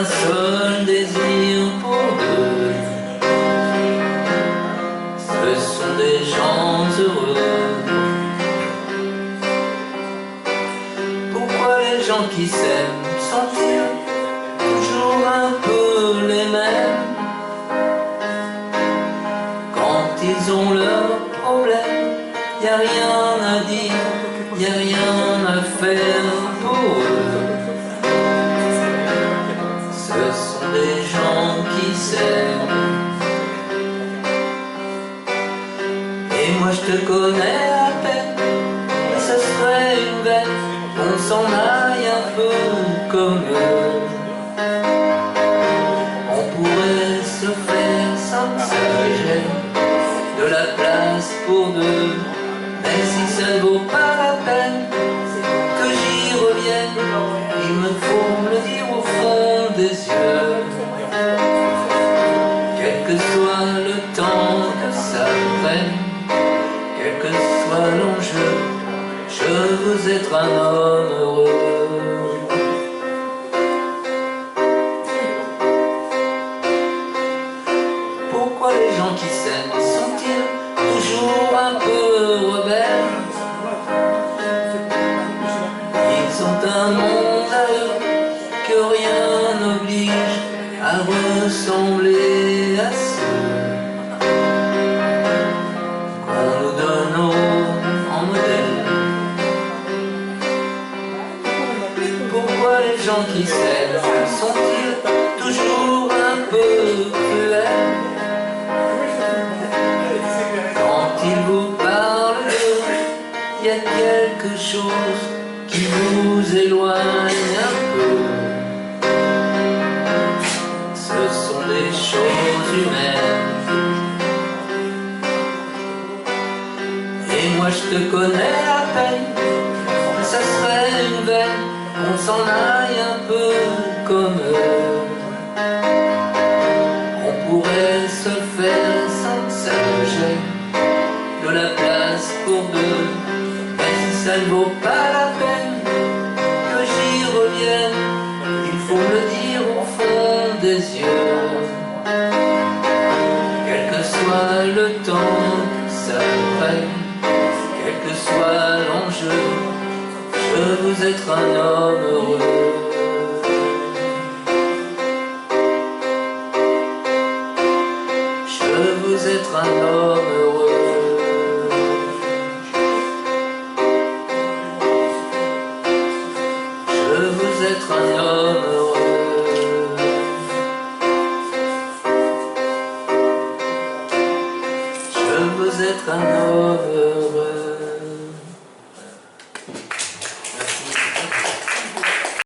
un seul désir pour deux. Ce sont des gens heureux. Pourquoi les gens qui s'aiment sont-ils toujours un peu les mêmes? Quand ils ont leurs problèmes, y a rien à dire, y a rien à faire pour eux. Ce sont des gens qui s'aiment. Et moi je te connais à peine, et ce serait une bête qu'on s'en aille un peu comme eux. On pourrait se faire sans que ça gêne de la place pour deux. Mais si ça ne vaut pas la peine que j'y revienne, il me faut me le dire au fond des yeux. Quel que soit le temps que ça prenne, quel que soit l'enjeu, je veux être un homme heureux. Pourquoi les gens qui s'aiment sont-ils toujours un peu rebelles? Ils ont un monde à eux que rien n'oblige à ressembler à ceux qu'on nous donne en modèle. Pourquoi les gens qui s'aiment sont-ils toujours un peu cruels? Quand ils vous parlent d'eux, il y a quelque chose qui vous éloigne un peu. Ce sont des choses humaines. Et moi je te connais à peine, ça serait une veine qu'on s'en aille un peu comme eux. On pourrait se faire sans que ça me gêne de la place pour deux. Mais si ça ne vaut pas la peine que j'y revienne, il faut me le dire au fond des yeux. Quel que soit le temps que ça prenne, quel que soit l'enjeu, je veux être un homme heureux. Je veux être un homme heureux. Je veux être un homme heureux. Je veux être un homme heureux.